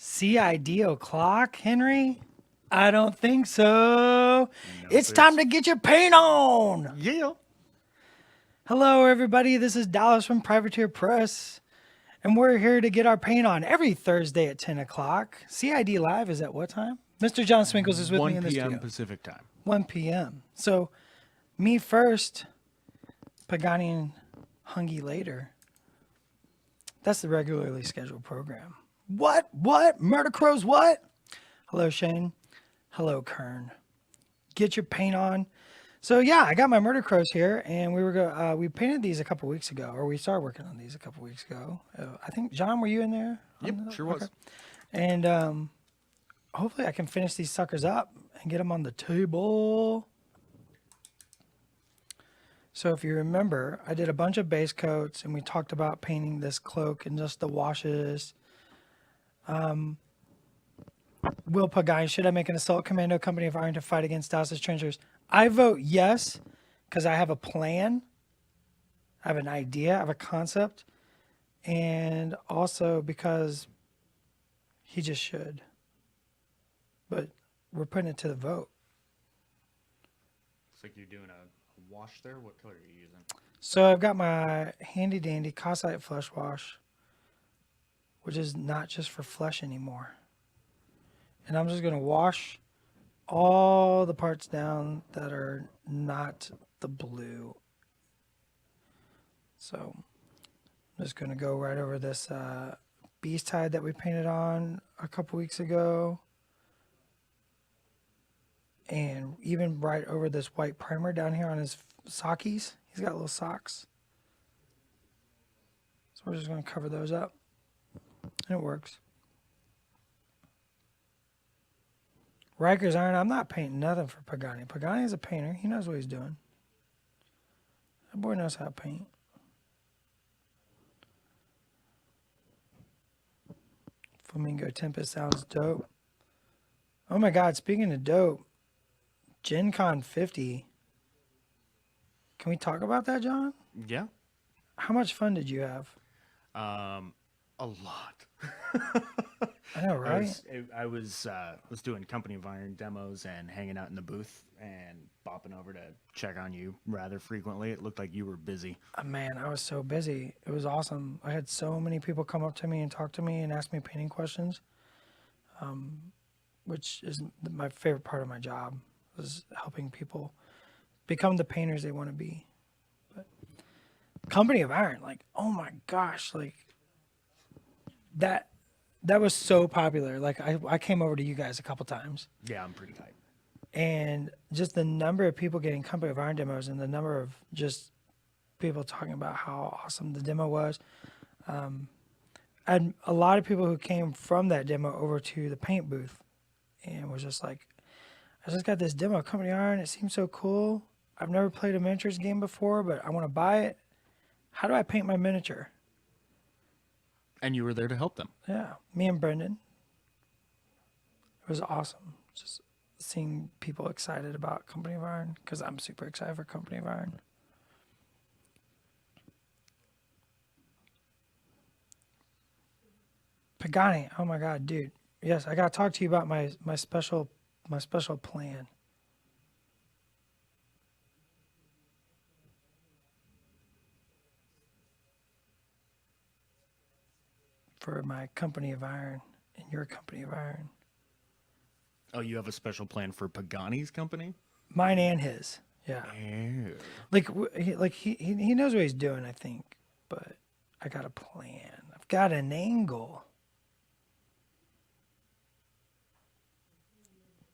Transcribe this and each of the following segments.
CID o'clock, Henry? I don't think so. No, It's sir. time to get your paint on. Yeah. Hello, everybody. This is Dallas from Privateer Press, and we're here to get our paint on every Thursday at 10 o'clock. CID Live is at what time? Mr. John Swinkles is with me 1 in the p.m. studio. Pacific time. 1 p.m. So, me first, Pagani and Hungy later. That's the regularly scheduled program. What? Murder Crows, what? Hello, Shane. Hello, Kern. Get your paint on. So yeah, I got my Murder Crows here, and we painted these a couple weeks ago, or we started working on these a couple weeks ago. I think John, were you in there? Yep, sure was. And hopefully, I can finish these suckers up and get them on the table. So if you remember, I did a bunch of base coats, and we talked about painting this cloak and just the washes. Will Pagani, should I make an assault commando company of iron to fight against Dallas trenchers? I vote yes, because I have a plan. I have an idea, I have a concept. And also because he just should. But we're putting it to the vote. Looks like you're doing a wash there. What color are you using? So I've got my handy dandy Cosite flush wash, which is not just for flesh anymore. And I'm just going to wash all the parts down that are not the blue. So I'm just going to go right over this beast hide that we painted on a couple weeks ago. And even right over this white primer down here on his sockies. He's got little socks. So we're just going to cover those up. And it works. Riker's Iron, I'm not painting nothing for Pagani. Pagani is a painter. He knows what he's doing. That boy knows how to paint. Flamingo Tempest sounds dope. Oh my God, speaking of dope, Gen Con 50. Can we talk about that, John? Yeah. How much fun did you have? A lot. I know, right? I was doing Company of Iron demos and hanging out in the booth and bopping over to check on you rather frequently. It looked like you were busy. Man, I was so busy. It was awesome. I had so many people come up to me and talk to me and ask me painting questions, which is my favorite part of my job, is helping people become the painters they want to be. But Company of Iron, like, oh my gosh, like that was so popular. Like I came over to you guys a couple times. Yeah, I'm pretty hyped. And just the number of people getting Company of Iron demos and the number of just people talking about how awesome the demo was. And a lot of people who came from that demo over to the paint booth and was just like, I just got this demo, Company of Iron. It seems so cool. I've never played a miniatures game before, but I want to buy it. How do I paint my miniature? And you were there to help them. Yeah, me and Brendan. It was awesome. Just seeing people excited about Company of Iron, because I'm super excited for Company of Iron. Pagani, oh my God, dude. Yes, I gotta talk to you about my special plan. For my Company of Iron and your Company of Iron. Oh, you have a special plan for Pagani's company? Mine and his. Yeah. Ew. He knows what he's doing, I think. But I got a plan. I've got an angle.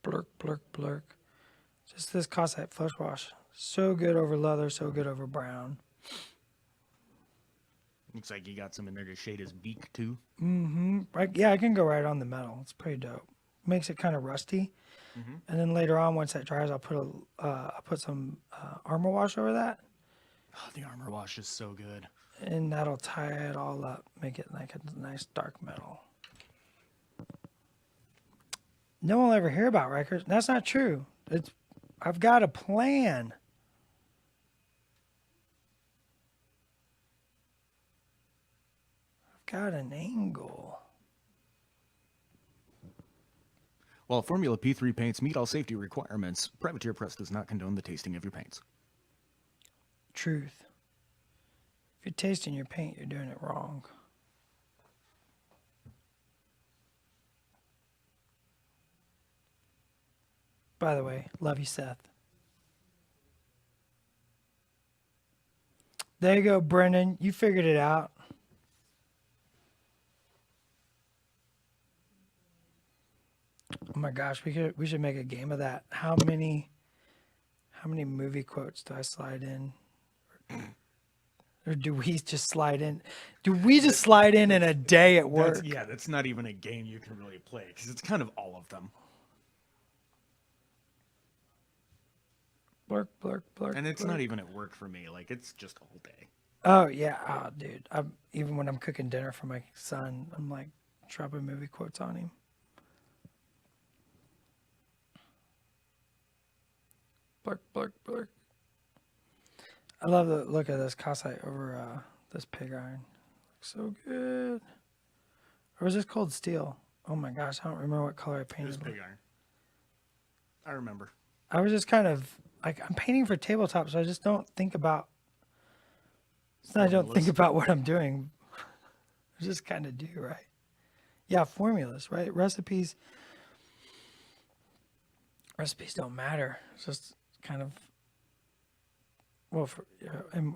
Blurk, blurk, blurk. Just this Cosite flush wash. So good over leather, so good over brown. Looks like you got some in there to shade his beak too. Yeah, I can go right on the metal. It's pretty dope. Makes it kind of rusty. And then later on, once that dries, I'll put some armor wash over that. Oh, the armor wash is so good. And that'll tie it all up, make it like a nice dark metal. No one will ever hear about Rikers. That's not true. I've got a plan. I've got an angle. While Formula P3 paints meet all safety requirements, Privateer Press does not condone the tasting of your paints. Truth. If you're tasting your paint, you're doing it wrong. By the way, love you, Seth. There you go, Brendan. You figured it out. Oh my gosh, we should make a game of that. How many movie quotes do I slide in? Or do we just slide in? Do we just slide in a day at work? That's not even a game you can really play because it's kind of all of them. Blurk, blurk, blurk. And it's blurk. not even at work for me. Like, it's just all day. Oh yeah, oh dude. Even when I'm cooking dinner for my son, I'm like dropping movie quotes on him. Blurk, blurk, blurk. I love the look of this Kassite over this pig iron. Looks so good. Or was this cold steel? Oh my gosh, I don't remember what color I It painted. was pig iron. I remember. I was just kind of like, I'm painting for tabletop, so I just don't think about. It's not I don't think Formulas. about what I'm doing. I just kind of do, right? Yeah, formulas, right? Recipes don't matter. It's just kind of, well, for,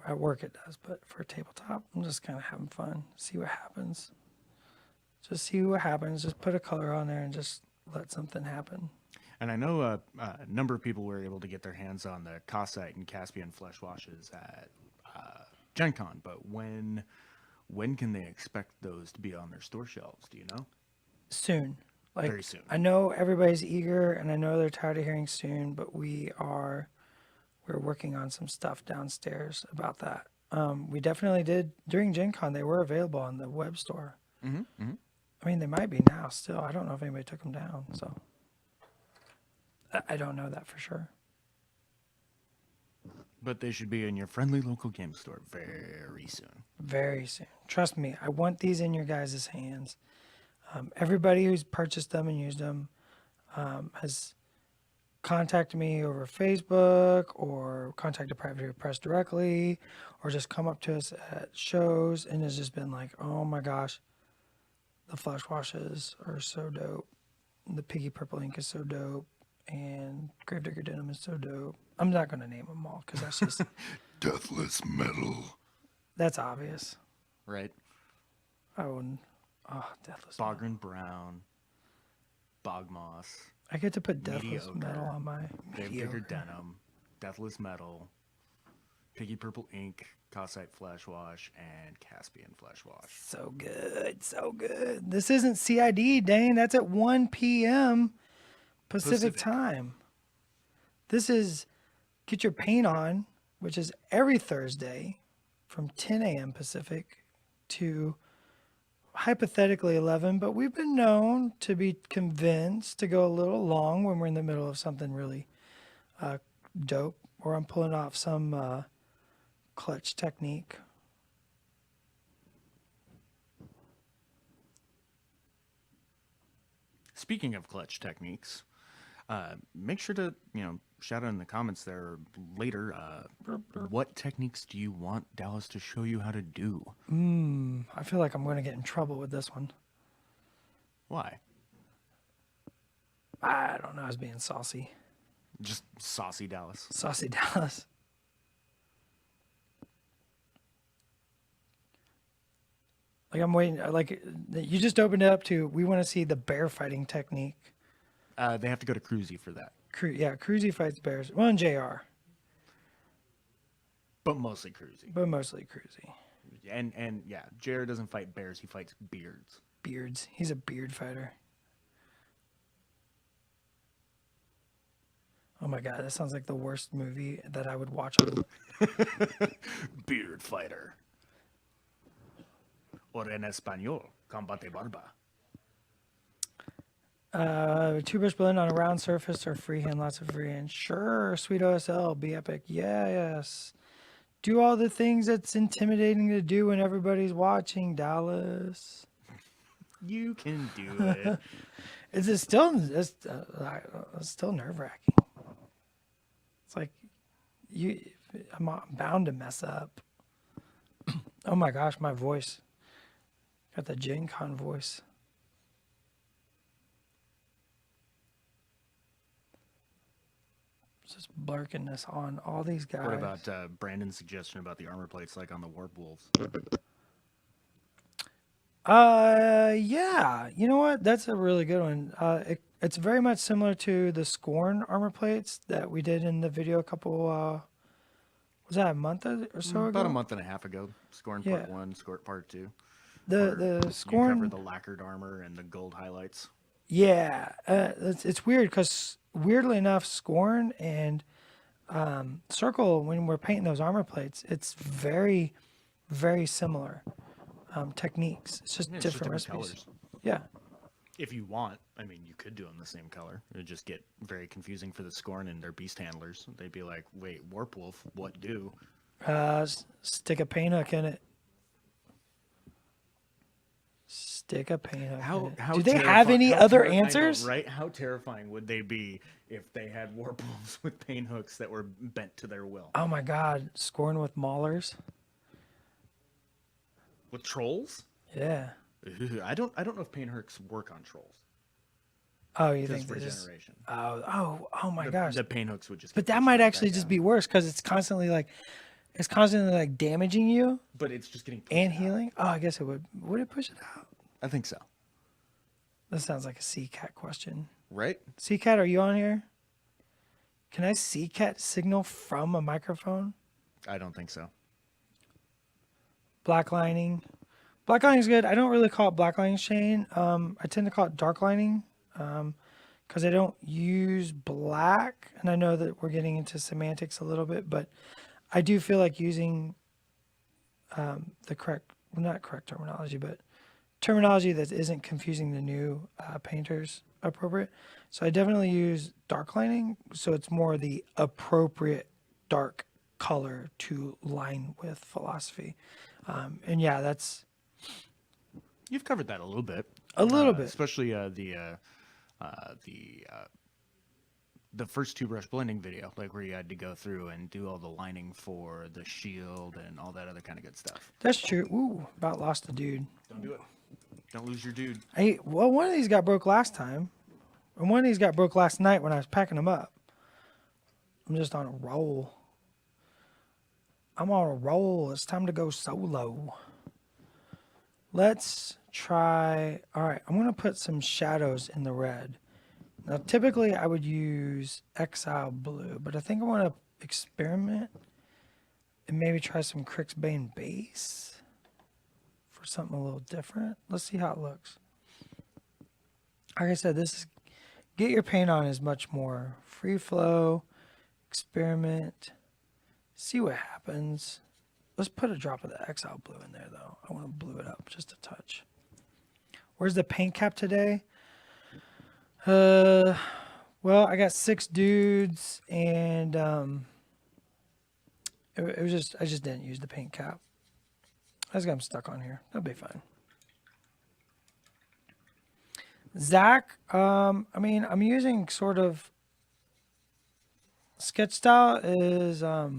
at work it does, but for a tabletop, I'm just kind of having fun. See what happens. Just see what happens. Just put a color on there and just let something happen. And I know a number of people were able to get their hands on the Kassite and Caspian flesh washes at Gen Con, but when can they expect those to be on their store shelves? Do you know? Soon. Like, Very soon. I know everybody's eager, and I know they're tired of hearing soon, but we're working on some stuff downstairs about that. We definitely did during Gen Con. They were available on the web store. Mm-hmm. I mean, they might be now still. I don't know if anybody took them down, so I don't know that for sure. But they should be in your friendly local game store very soon. Very soon. Trust me, I want these in your guys' hands. Everybody who's purchased them and used them has contacted me over Facebook or contacted Privateer Press directly or just come up to us at shows and has just been like, oh my gosh, the flesh washes are so dope. The Piggy Purple ink is so dope. And Gravedigger Denim is so dope. I'm not going to name them all because that's just, Deathless metal. that's obvious. Right? I wouldn't. Oh, Deathless. Bogren Brown, Bog Moss, I get to put Deathless Mediocre. Metal on my Gravedigger mediocre. Denim, Deathless Metal, Piggy Purple Ink, Kassite Flesh Wash, and Caspian Flesh Wash. So good, so good. This isn't CID, Dane. That's at 1 p.m. Pacific time. This is Get Your Paint On, which is every Thursday from 10 a.m. Pacific to hypothetically 11, but we've been known to be convinced to go a little long when we're in the middle of something really dope, or I'm pulling off some clutch technique. Speaking of clutch techniques, make sure to shout out in the comments there later. What techniques do you want Dallas to show you how to do? I feel like I'm going to get in trouble with this one. Why? I don't know. I was being saucy. Just saucy Dallas. Saucy Dallas. Like I'm waiting. Like you just opened it up to. We want to see the bear fighting technique. They have to go to Cruzy for that, Yeah, Cruzy fights bears. Well, and JR, but mostly Cruzy. but mostly Cruzy. And yeah, Jared doesn't fight bears; he fights beards. Beards. He's a beard fighter. Oh my god, that sounds like the worst movie that I would watch on. Beard fighter. Or en español, combate barba. Two brush blend on a round surface or freehand, lots of freehand. Sure, sweet OSL, be epic. Yes. Do all the things that's intimidating to do when everybody's watching, Dallas. You can do it. It's still nerve wracking. It's like I'm bound to mess up. Oh my gosh, my voice. Got the Gen Con voice. Just blurking this on all these guys. What about Brandon's suggestion about the armor plates like on the Warp Wolves? Yeah. You know what? That's a really good one. It's very much similar to the Scorn armor plates that we did in the video a couple, was that a month or so ago? About a month and a half ago. Scorn Part Yeah. 1, Scorn Part 2. The You Scorn. covered the lacquered armor and the gold highlights. Yeah, it's weird because weirdly enough, Scorn and Circle, when we're painting those armor plates, it's very, very similar techniques. It's just Yeah, it's just different different recipes. colors. Yeah, If you want, I mean, you could do them the same color. It would just get very confusing for the Scorn and their beast handlers. They'd be like, wait, Warp Wolf, what do? stick a paint hook in it. Stick a paint hook in it. Do they have any other answers? Right? How terrifying would they be if they had Warp Wolves with paint hooks that were bent to their will? Oh my God, Scorn with maulers. With trolls? Yeah. Ugh, I don't know if paint hooks work on trolls. Oh, you Just think for they just? generation. Oh my gosh. The paint hooks would just. But get that pushed might right actually back just out. be worse because it's constantly like damaging you But it's just getting pushed and out. healing. Oh, I guess it would. Would it push it out? I think so. That sounds like a CCAT question. Right? CCAT, are you on here? Can I CCAT signal from a microphone? I don't think so. Black lining. Black lining is good. I don't really call it black lining, Shane. I tend to call it dark lining because I don't use black. And I know that we're getting into semantics a little bit, but I do feel like using the correct, well, not correct terminology, but terminology that isn't confusing the new painters appropriate. So I definitely use dark lining. So it's more the appropriate dark color to line with philosophy. And yeah, that's You've covered that a little bit. a little bit. Especially the first two brush blending video, like where you had to go through and do all the lining for the shield and all that other kind of good stuff. That's true. Ooh, about lost a dude. Don't do it. Don't lose your dude. Well, one of these got broke last time, and one of these got broke last night when I was packing them up. I'm just on a roll. I'm on a roll. It's time to go solo. Let's try. All right, I'm going to put some shadows in the red. Now, typically I would use Exile Blue, but I think I want to experiment and maybe try some Crixbane Base for something a little different. Let's see how it looks. Like I said, this is get your paint on is much more free flow, experiment, see what happens. Let's put a drop of the Exile Blue in there though. I want to blue it up just a touch. Where's the paint cap today? Well, I got 6 dudes and it was just I just didn't use the paint cap. I just got them stuck on here. That'll be fine. Zach, I mean, I'm using sort of sketch style is a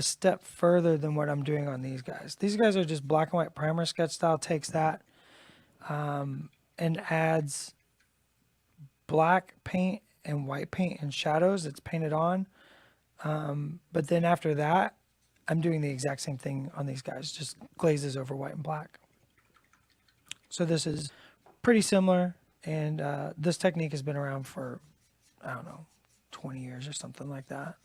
step further than what I'm doing on these guys. These guys are just black and white primer. Sketch style takes that and adds black paint and white paint and shadows that's painted on. But then after that, I'm doing the exact same thing on these guys, just glazes over white and black. So this is pretty similar, and this technique has been around for, I don't know, 20 years or something like that.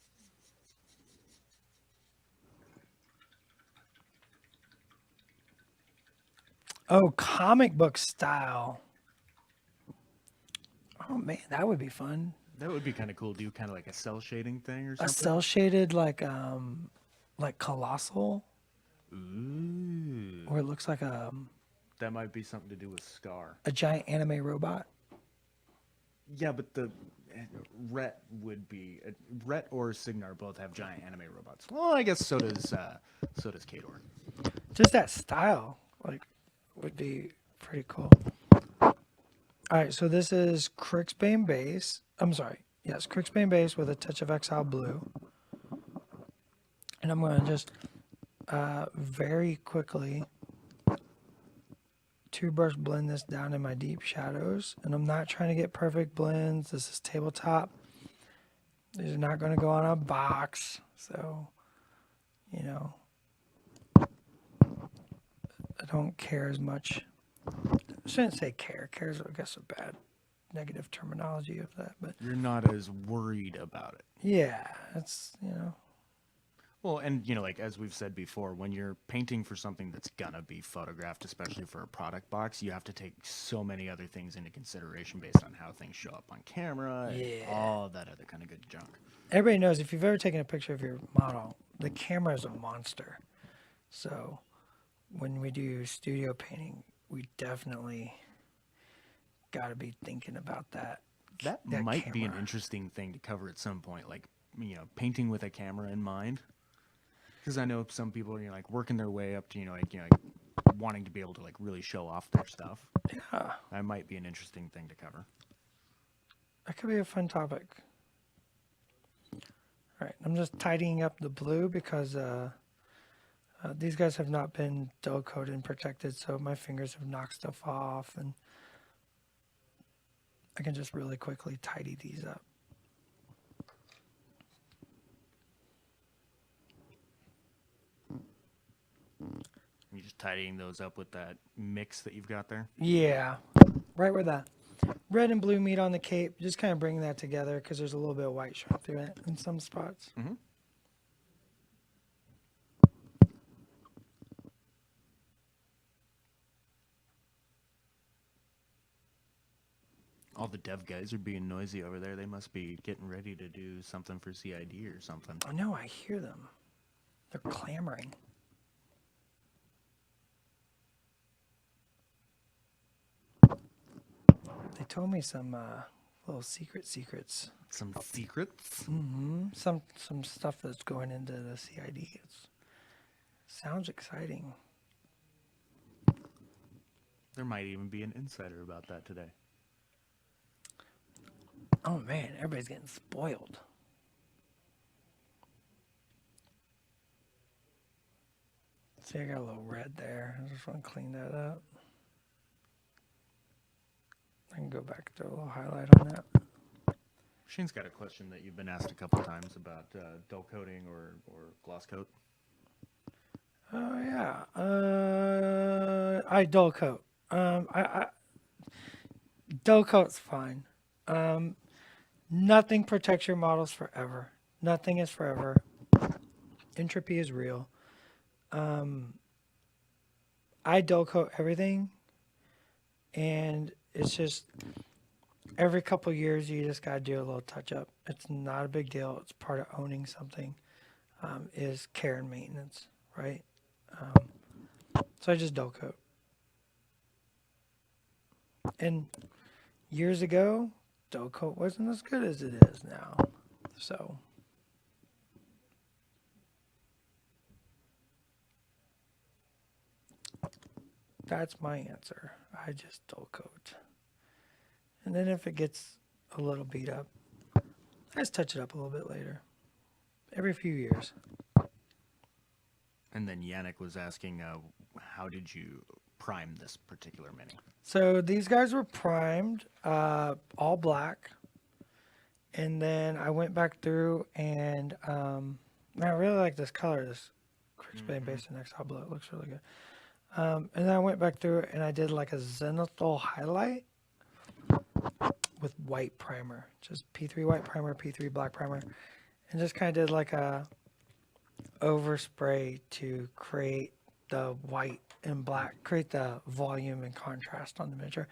Oh, comic book style. Oh man, that would be fun. That would be kind of cool. Do kind of like a cell shading thing or A something. cell shaded like Colossal, Ooh, or it looks like that might be something to do with Scar. a giant anime robot. Yeah, but the Rhett would be Rhett or Signar both have giant anime robots. Well, I guess so does Kador. Just that style, like, would be pretty cool. All right, so this is Crixbane base. I'm sorry. Yes, Crixbane base with a touch of Exile blue. And I'm going to just very quickly two brush blend this down in my deep shadows. And I'm not trying to get perfect blends. This is tabletop. These are not going to go on a box. So, you know, I don't care as much. I shouldn't say care. Care is, I guess, a bad negative terminology of that. But You're not as worried about it. yeah, it's, you know. Well, and like as we've said before, when you're painting for something that's gonna be photographed, especially for a product box, you have to take so many other things into consideration based on how things show up on camera and Yeah. all that other kind of good junk. Everybody knows if you've ever taken a picture of your model, the camera is a monster. So when we do studio painting, we definitely got to be thinking about that. That that might be an camera. interesting thing to cover at some point, like painting with a camera in mind. Because I know some people are like working their way up to like wanting to be able to like really show off their stuff. Yeah, That might be an interesting thing to cover. that could be a fun topic. All right, I'm just tidying up the blue because these guys have not been dull coated and protected, so my fingers have knocked stuff off, and I can just really quickly tidy these up. You're just tidying those up with that mix that you've got there. Yeah, right where the red and blue meet on the cape, just kind of bring that together because there's a little bit of white showing through it in some spots. Mm-hmm. All the dev guys are being noisy over there. They must be getting ready to do something for CID or something. I know, I hear them. They're clamoring. They told me some little secrets. Some secrets. Some stuff that's going into the CID. It sounds exciting. There might even be an insider about that today. Oh man, everybody's getting spoiled. See, I got a little red there. I just want to clean that up. I can go back to a little highlight on that. Shane's got a question that you've been asked a couple times about dull coating or gloss coat. Oh yeah, I dull coat. I dull coat's fine. Nothing protects your models forever. Nothing is forever. Entropy is real. I dull coat everything, and it's just every couple years you just gotta do a little touch up. It's not a big deal. It's part of owning something. Is care and maintenance, right? So I just dull coat. And years ago, dull coat wasn't as good as it is now. So that's my answer. I just dull coat. And then if it gets a little beat up, I just touch it up a little bit later. Every few years. And then Yannick was asking, how did you prime this particular mini? So these guys were primed, all black. And then I went back through and man, I really like this color, this Crixbane based in Exile Blue. It looks really good. And then I went back through and I did like a zenithal highlight with white primer. Just P3 white primer, P3 black primer. And just kind of did like a overspray to create the white and black, create the volume and contrast on the miniature.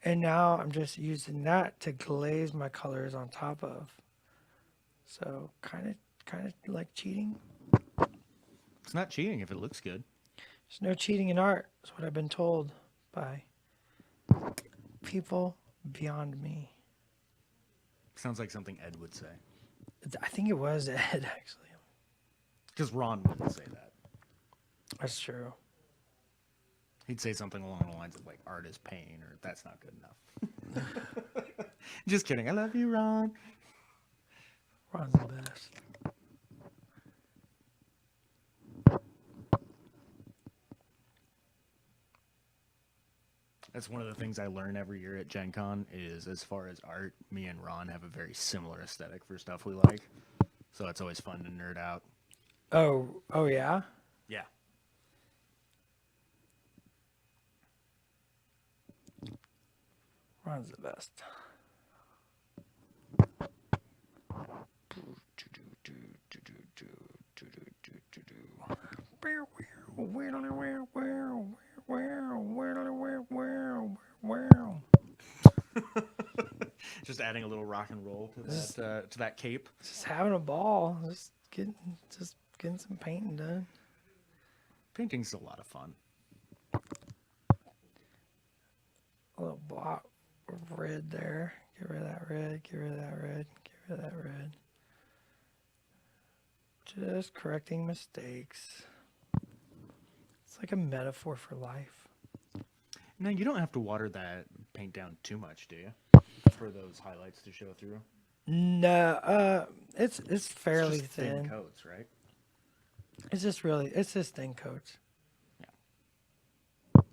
And now I'm just using that to glaze my colors on top of. So kind of like cheating. It's not cheating if it looks good. There's no cheating in art, is what I've been told by people beyond me. Sounds like something Ed would say. I think it was Ed, actually. Because Ron wouldn't say that. That's true. He'd say something along the lines of like art is pain or that's not good enough. Just kidding. I love you, Ron. Ron's the best. That's one of the things I learn every year at Gen Con is as far as art, me and Ron have a very similar aesthetic for stuff we like. So it's always fun to nerd out. Oh yeah. Yeah. Ron's the best. Just adding a little rock and roll to that cape. Just having a ball. Just getting some painting done. Painting's a lot of fun. A little block of red there. Get rid of that red. Get rid of that red. Get rid of that red. Just correcting mistakes. It's like a metaphor for life. Now, you don't have to water that paint down too much, do you? For those highlights to show through. No, it's fairly It's just thin. coats, right? It's just thin coats. Yeah.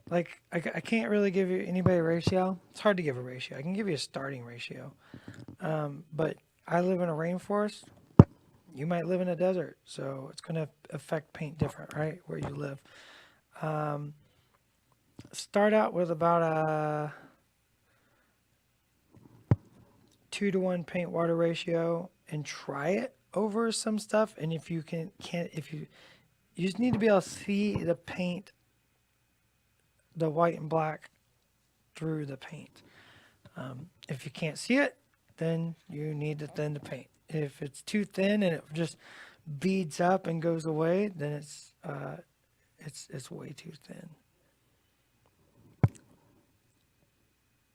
Like I can't really give you anybody a ratio. It's hard to give a ratio. I can give you a starting ratio, but I live in a rainforest. You might live in a desert, so it's going to affect paint different, right? Where you live. Start out with about a 2-to-1 paint water ratio and try it over some stuff. And if you you just need to be able to see the paint, the white and black through the paint. If you can't see it, then you need to thin the paint. If it's too thin and it just beads up and goes away, then it's way too thin.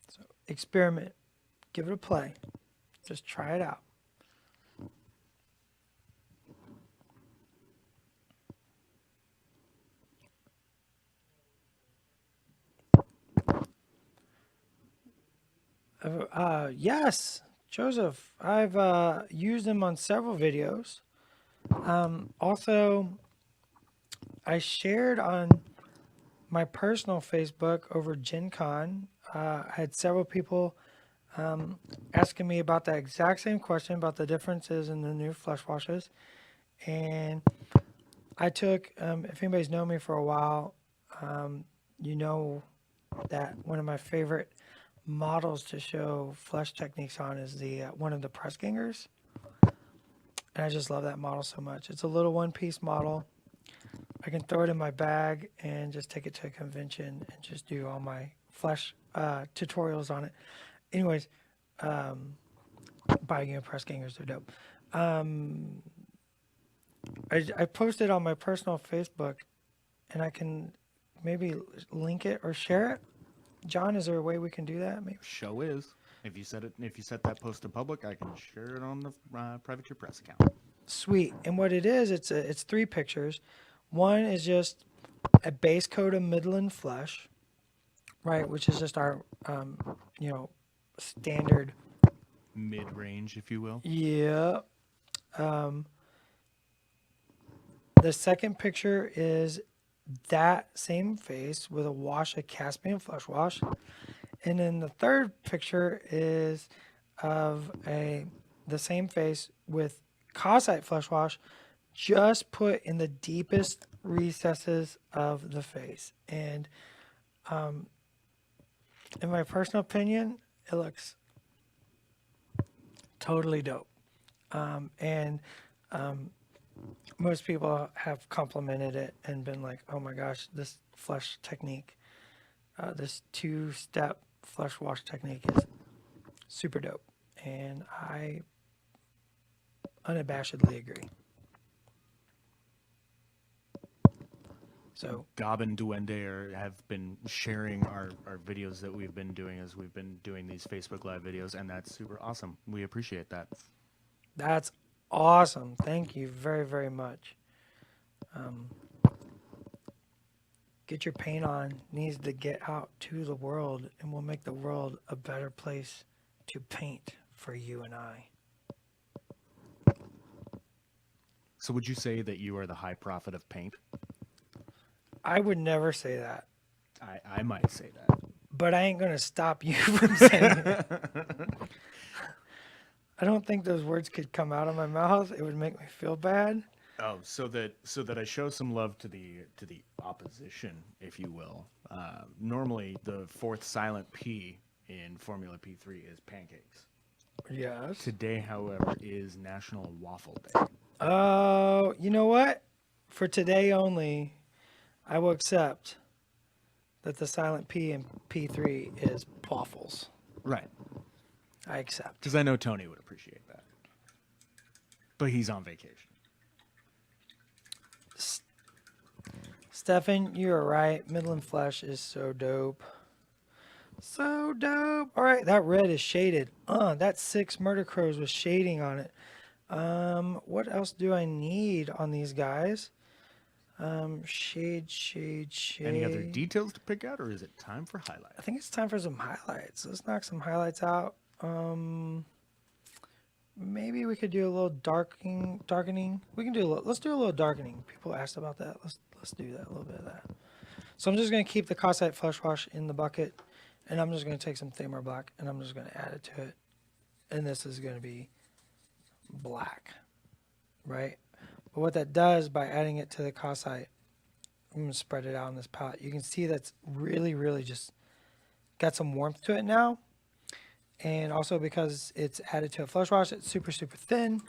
So experiment, give it a play, just try it out. Yes, Joseph. I've used them on several videos. Also, I shared on my personal Facebook over Gen Con. I had several people asking me about that exact same question about the differences in the new flush washes. And I took, if anybody's known me for a while, you know that one of my favorite models to show flush techniques on is the one of the press gangers, and I just love that model so much. It's a little one-piece model. I can throw it in my bag and just take it to a convention and just do all my flush tutorials on it. Anyways, Biogame press gangers are dope. I posted on my personal Facebook, and I can maybe link it or share it. John, is there a way we can do that? Maybe. Show is. If you set that post to public, I can share it on the Privateer Press account. Sweet. And what it is, it's 3 pictures. One is just a base coat of Midland Flush, right, which is just our, standard. Mid-range, if you will. Yeah. The second picture is that same face with a wash of Caspian Flush Wash. And then the third picture is of the same face with Cosite Flush Wash, just put in the deepest recesses of the face. And in my personal opinion, it looks totally dope. Most people have complimented it and been like, oh my gosh, this flush technique, this 2-step flush wash technique is super dope. And I unabashedly agree. So Gob and Duende have been sharing our videos that we've been doing as we've been doing these Facebook Live videos, and that's super awesome. We appreciate that. that's awesome. Thank you very, very much. Get Your Paint On needs to get out to the world, and we'll make the world a better place to paint for you and I. So would you say that you are the high prophet of paint? I would never say that, I might say that. but I ain't going to stop you from saying it. I don't think those words could come out of my mouth. It would make me feel bad. Oh, so that I show some love to the opposition, if you will. Normally, the fourth silent P in Formula P3 is pancakes. Yes. Today, however, is National Waffle Day. Oh, you know what? For today only, I will accept that the silent P in P3 is waffles. Right. I accept. Because I know Tony would appreciate that. But he's on vacation. Stefan, you are right. Midland Flesh is so dope. So dope. All right, that red is shaded. That 6 Murder Crows with shading on it. What else do I need on these guys? Shade. Any other details to pick out, or is it time for I highlights? think it's time for some highlights. Let's knock some highlights out. Maybe we could do a little darkening. We can do a little. Let's do a little darkening. People asked about that. Let's do that. A little bit of that. So I'm just gonna keep the Cossite Flesh Wash in the bucket, and I'm just gonna take some Thamar Black and I'm just gonna add it to it, and this is gonna be black, right? But what that does by adding it to the Cossite, I'm gonna spread it out on this palette. You can see that's really just got some warmth to it now. And also because it's added to a flesh wash, it's super thin.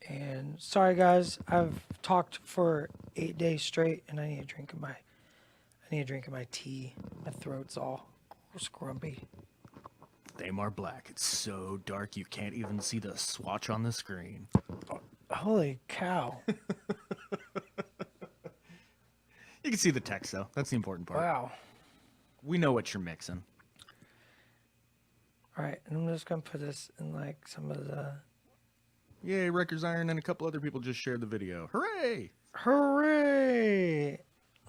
And sorry guys, I've talked for 8 days straight and I need a drink of my tea. My throat's all scrumpy. Thamar Black. It's so dark you can't even see the swatch on the screen. Holy cow. You can see the text though. That's the important part. Wow. We know what you're mixing. All right, and I'm just gonna put this in like some of the. Yay, Wrecker's Iron and a couple other people just shared the video. Hooray! Hooray!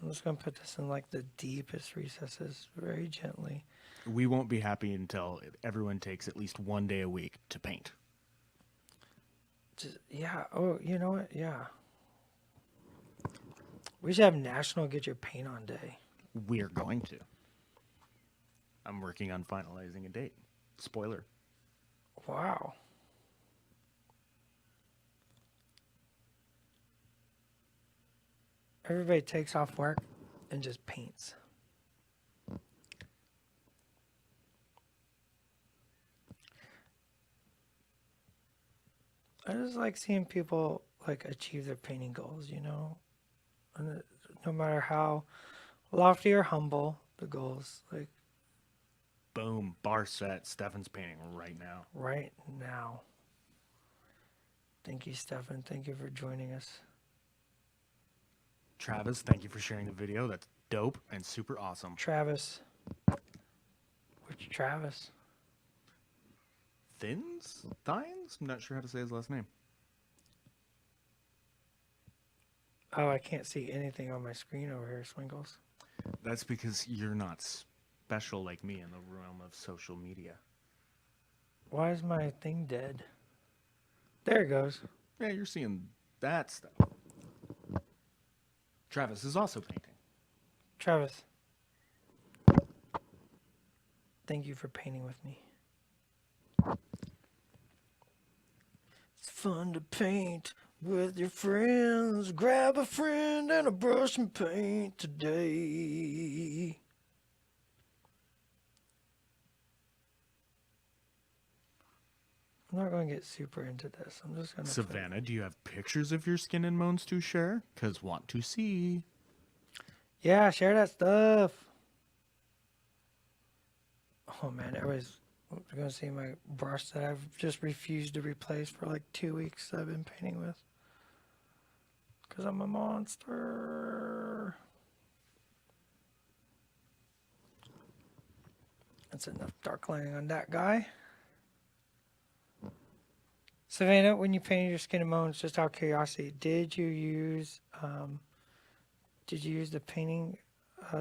I'm just gonna put this in like the deepest recesses, very gently. We won't be happy until everyone takes at least one day a week to paint. Yeah. Oh, you know what? Yeah. We should have National Get Your Paint On Day. We're going to. I'm working on finalizing a date. Spoiler. Wow. Everybody takes off work and just paints. I just like seeing people like achieve their painting goals, you know? And no matter how lofty or humble the goals, like Boom. Bar set. Stefan's painting right now. right now. Thank you, Stefan. Thank you for joining us. Travis, thank you for sharing the video. That's dope and super awesome. Travis. Which Travis? Thines? I'm not sure how to say his last name. Oh, I can't see anything on my screen over here, Swinkles. That's because you're not special like me in the realm of social media. Why is my thing dead? There it goes. Yeah, you're seeing that stuff. Travis is also painting. Travis. Thank you for painting with me. It's fun to paint with your friends. Grab a friend and a brush and paint today. I'm not going to get super into this. I'm just going to. Savannah, do you have pictures of your skin and moans to share? 'Cause want to see. Yeah, share that stuff. Oh man, everybody's going to see my brush that I've just refused to replace for like 2 weeks that I've been painting with. Because I'm a monster. That's enough dark lining on that guy. Savannah, when you painted your skin and bones, just out of curiosity, did you use the painting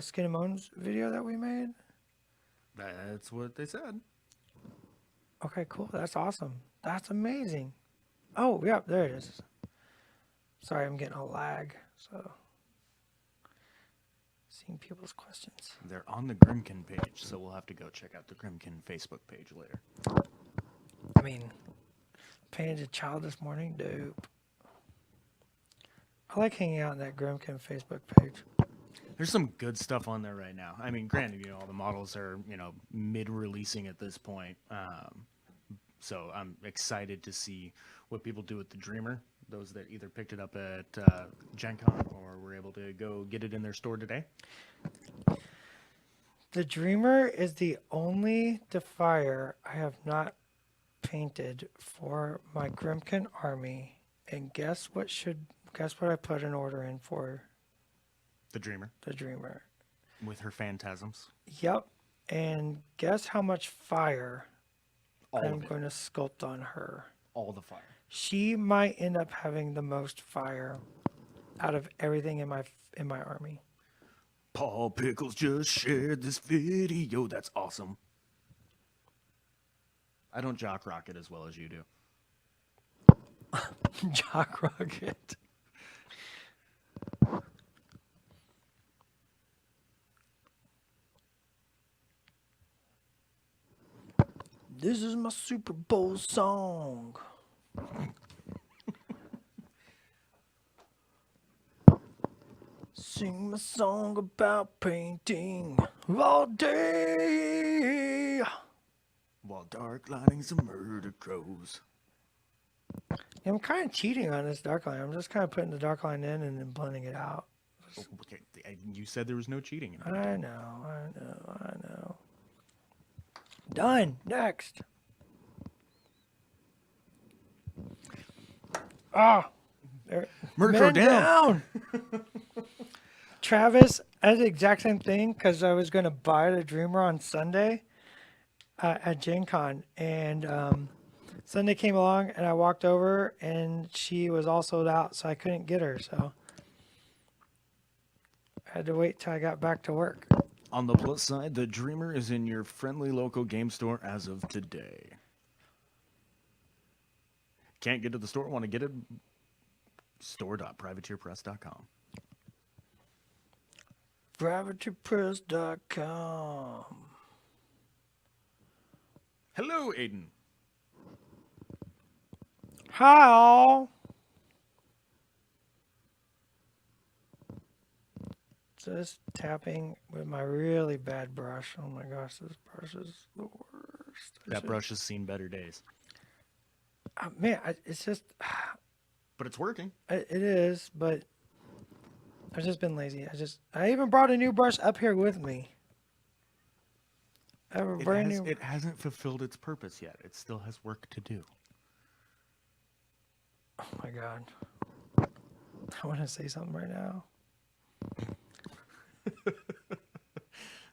skin and bones video that we made? That's what they said. Okay, cool. That's awesome. That's amazing. Oh, yep, there it is. Sorry, I'm getting a lag. So, seeing people's questions. They're on the Grimkin page, so we'll have to go check out the Grimkin Facebook page later. I mean, painted a child this morning. Dope. I like hanging out on that Grimkin Facebook page. There's some good stuff on there right now. I mean, granted, all the models are, mid-releasing at this point. So I'm excited to see what people do with the Dreamer. Those that either picked it up at Gen Con or were able to go get it in their store today. The Dreamer is the only Defier I have not painted for my Grimkin army. And guess what I put an order in for? The Dreamer. The Dreamer. With her phantasms. Yep. And guess how much fire All I'm of it. going to sculpt on her. All the fire. She might end up having the most fire out of everything in my army. Paul Pickles just shared this video. That's awesome. I don't jock rocket as well as you do. Jock Rocket. This is my Super Bowl song. Sing my song about painting all day. While dark lightning's a murder crows. I'm kind of cheating on this dark line. I'm just kind of putting the dark line in and then blending it out. Okay, you said there was no cheating. In it. I know. Done. Next. Ah. There. Murder Man down. Travis, I did the exact same thing because I was going to buy the Dreamer on Sunday at Gen Con. And Sunday came along and I walked over and she was all sold out. So I couldn't get her. So I had to wait till I got back to work. On the plus side, the Dreamer is in your friendly local game store as of today. Can't get to the store? Want to get it? Store.privateerpress.com. privateerpress.com. Hello, Aiden. Hi, all. Just tapping with my really bad brush. Oh my gosh, this brush is the worst. That brush has seen better days. Man, it's just, But it's working. it is, but I've just been lazy. I even brought a new brush up here with me. I have a brand new. It hasn't fulfilled its purpose yet. It still has work to do. Oh my God. I want to say something right now.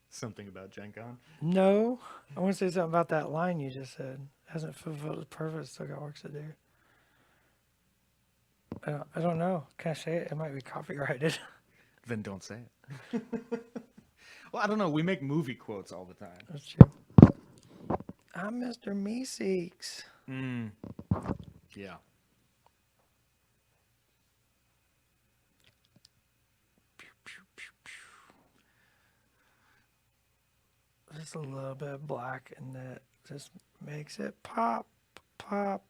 Something about Gen Con? No, I want to say something about that line you just said. Hasn't fulfilled its purpose, still got work to do. I don't know. Can I say it? It might be copyrighted. Then don't say it. Well, I don't know. We make movie quotes all the time. That's true. I'm Mr. Meeseeks. Yeah. Just a little bit of black, and that just makes it pop, pop,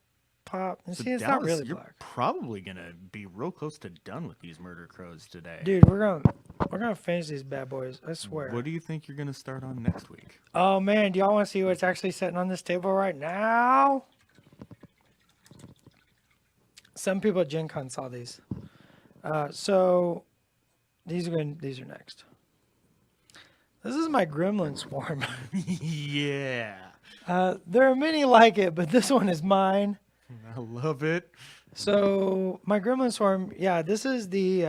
pop. And So see, it's Dallas, not really you're black. probably gonna be real close to done with these murder crows today. Dude, we're gonna finish these bad boys. I swear. What do you think you're gonna start on next week? Oh man, do y'all want to see what's actually sitting on this table right now? Some people at Gen Con saw these. So these are next. This is my Gremlin Swarm. Yeah. There are many like it, but this one is mine. I love it. So my Gremlin Swarm, yeah, this is the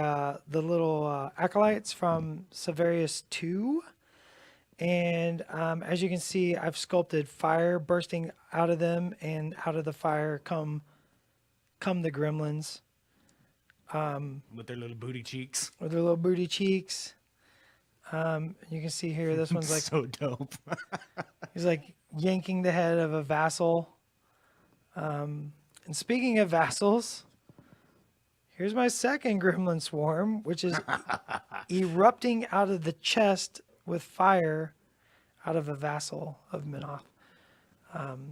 little acolytes from Severius 2. And as you can see, I've sculpted fire bursting out of them, and out of the fire come come the gremlins With their little booty cheeks. with their little booty cheeks. You can see here, this one's like, so dope. he's like yanking the head of a vassal. And speaking of vassals, here's my second gremlin swarm, which is erupting out of the chest with fire out of a vassal of Minoth.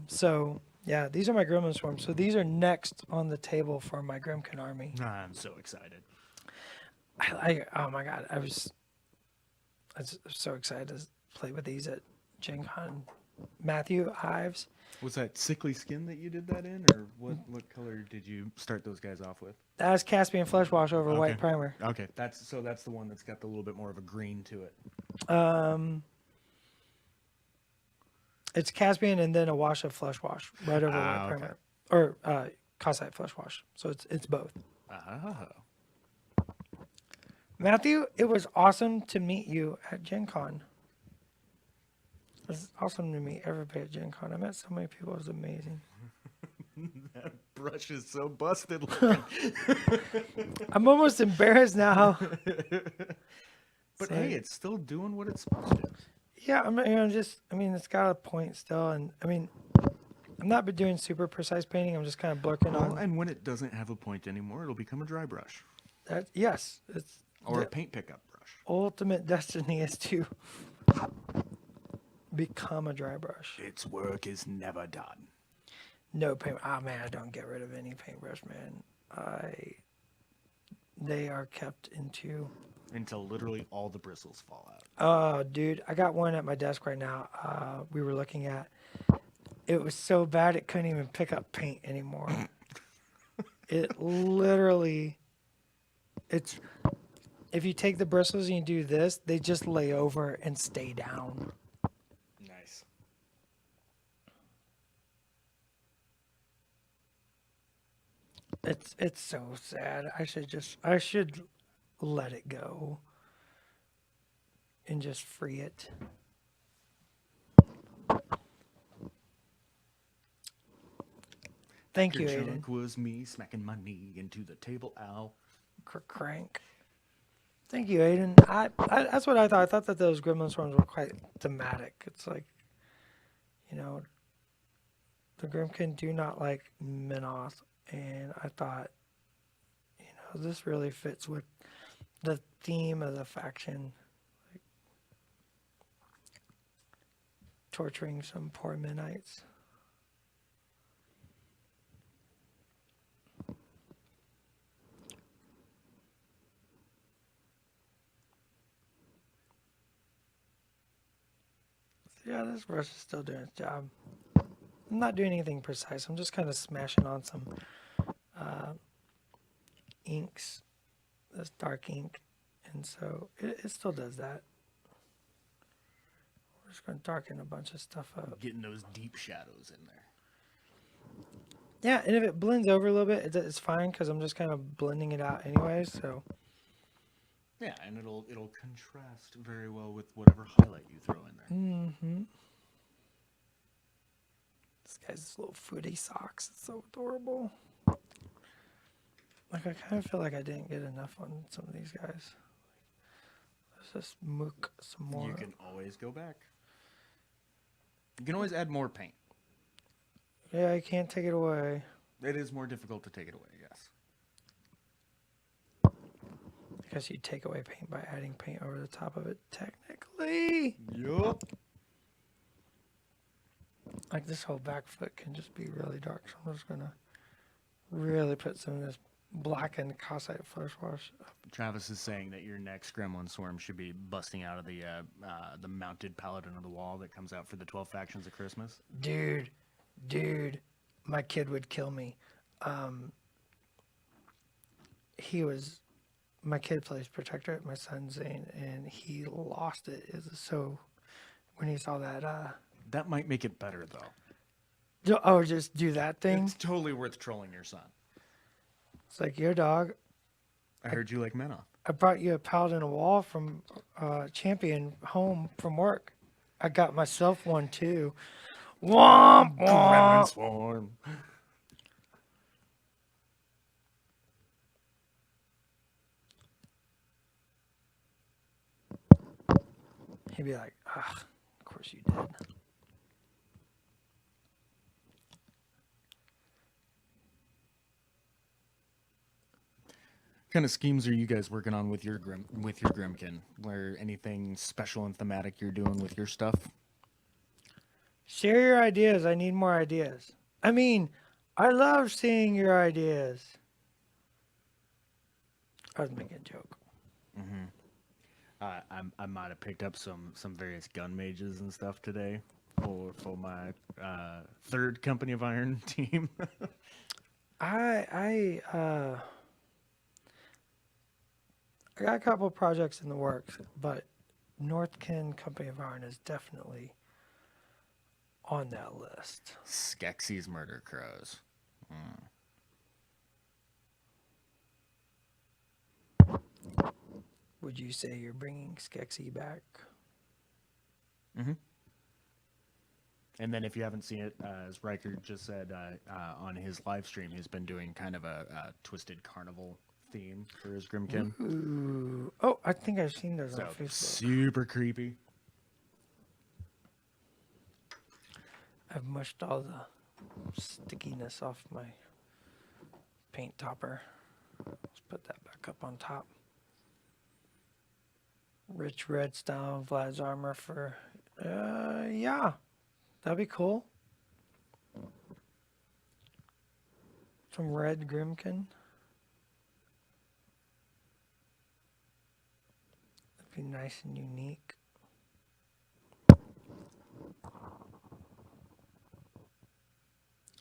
So, yeah, these are my gremlin swarms. So these are next on the table for my Grimkin army. I'm so excited. Oh my God, I was so excited to play with these at Gen Con. Matthew Ives. Was that sickly skin that you did that in, or what color did you start those guys off with? That's Caspian Flesh Wash over Okay. white primer. Okay, that's the one that's got a little bit more of a green to it. It's Caspian and then a wash of Flesh Wash right over white okay. primer. Or Cossite Flesh Wash. So it's both. Oh. Matthew, it was awesome to meet you at Gen Con. It was awesome to meet everybody at Gen Con. I met so many people. It was amazing. That brush is so busted looking. I'm almost embarrassed now. But So- hey, it's still doing what it's supposed to. Yeah, it's got a point still. And I'm not been doing super precise painting. I'm just kind of blurking Well, on and when it doesn't have a point anymore, it'll become a dry brush that. Yes, it's or a the paint pickup brush. ultimate destiny is to become a dry brush. Its work is never done. No paint. Oh man, I don't get rid of any paintbrush, man. They are kept into. Until literally all the bristles fall out. Oh, dude, I got one at my desk right now. We were looking at. It was so bad it couldn't even pick up paint anymore. It literally. It's. If you take the bristles and you do this, they just lay over and stay down. Nice. It's so sad. I should let it go and just free it. Thank you, Your Aiden. junk was me smacking my knee into the table. Ow. Crank. Thank you, Aiden. That's what I thought. I thought that those gremlin swarms were quite thematic. It's like, the Grimkin do not like Minoth, and I thought, this really fits with the theme of the faction, like torturing some poor Minites. Yeah, this brush is still doing its job. I'm not doing anything precise. I'm just kind of smashing on some inks, this dark ink, and so it still does that. We're just going to darken a bunch of stuff up. Getting those deep shadows in there. Yeah, and if it blends over a little bit, it's fine because I'm just kind of blending it out anyway. So Yeah, and it'll contrast very well with whatever highlight you throw in there. this guy's little footy socks. It's so adorable. Like, I kind of feel like I didn't get enough on some of these guys. Let's just mook some more. You can always go back. You can always add more paint. Yeah, I can't take it away. It is more difficult to take it away, yes. I guess you take away paint by adding paint over the top of it, technically. Yup. Like, this whole back foot can just be really dark, so I'm just going to really put some of this blackened Cossite Flesh Wash up. Travis is saying that your next Gremlin Swarm should be busting out of the mounted Paladin of the Wall that comes out for the 12 Factions of Christmas. Dude, my kid would kill me. My kid plays Protector at my son Zane, and he lost it. So when he saw that, That might make it better, though. just do that thing. It's totally worth trolling your son. It's like, your dog, I heard you like Menoth. I brought you a Paladin of Wall from Champion home from work. I got myself one too. Womp Gremlin womp. Swarm. He'd be like, "Ah, of course you did." Kind of schemes are you guys working on with your Grimkin? Where anything special and thematic you're doing with your stuff? Share your ideas. I need more ideas. I mean, I love seeing your ideas. I was making a joke. I might have picked up some various gun mages and stuff today for my third Company of Iron team. I got a couple of projects in the works, but Northkin Company of Iron is definitely on that list. Skeksis Murder Crows. Would you say you're bringing Skeksis back? And then if you haven't seen it, as Riker just said on his live stream, he's been doing kind of a Twisted Carnival theme for his Grimkin. Ooh. Oh, I think I've seen those So on Facebook. super creepy. I've mushed all the stickiness off my paint topper. Let's put that back up on top. Rich red style Vlad's armor for, yeah, that'd be cool. Some red Grimkin. That'd be nice and unique.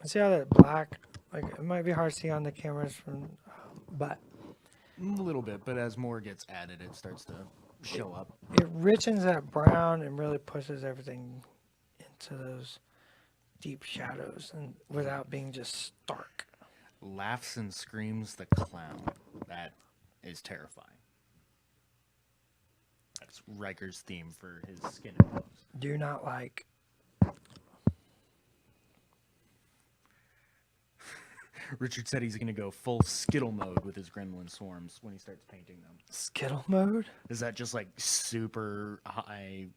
See how that black, like it might be hard to see on the cameras from, but A little bit, but as more gets added, it starts to show up. it richens that brown and really pushes everything into those deep shadows and without being just stark. Laughs and screams the clown. That is terrifying. That's Riker's theme for his skin and bones. Do not like. Richard said he's going to go full Skittle mode with his gremlin swarms when he starts painting them. Skittle mode? Is that just like super high,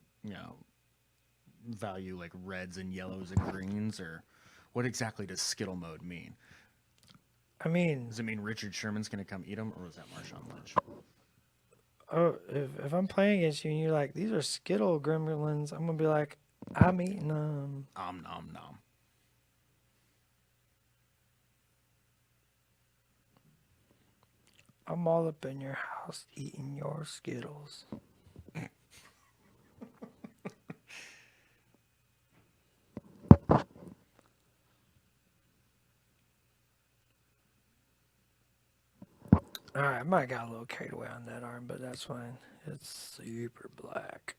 value, like reds and yellows and greens, or what exactly does Skittle mode mean? I mean, Does it mean Richard Sherman's going to come eat them, or was that Marshawn Lynch? oh, if I'm playing against you and you're like, these are Skittle gremlins, I'm going to be like, I'm eating them. Nom nom nom. I'm all up in your house eating your Skittles. Alright, I might have got a little carried away on that arm, but that's fine. It's super black.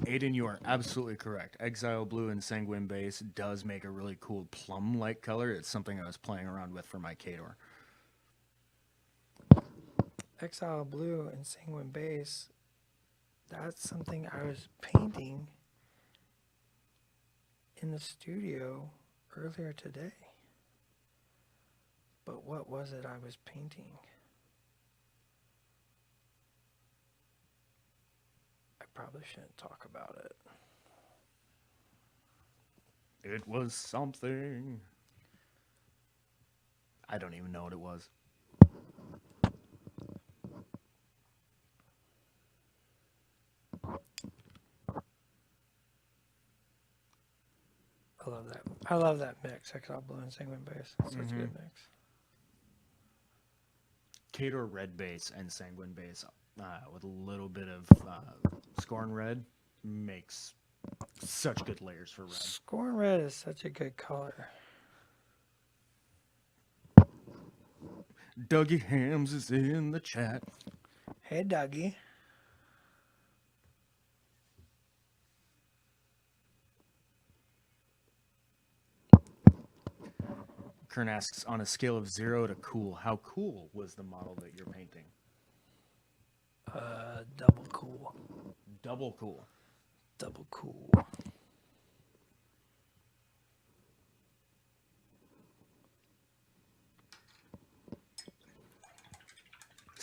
Aiden, you are absolutely correct. Exile Blue and Sanguine Base does make a really cool plum-like color. It's something I was playing around with for my Kador. Exile Blue and Sanguine Base, that's something I was painting in the studio earlier today. But what was it I was painting? I probably shouldn't talk about it. It was something. I don't even know what it was. I love that. I love that mix, Exile Blue and Sanguine Base. It's such a good mix. Kador Red Base and Sanguine Base with a little bit of Scorn Red makes such good layers for red. Scorn Red is such a good color. Dougie Hams is in the chat. Hey, Dougie. Kern asks, on a scale of 0 to cool, how cool was the model that you're painting? Double cool. Double cool. Double cool.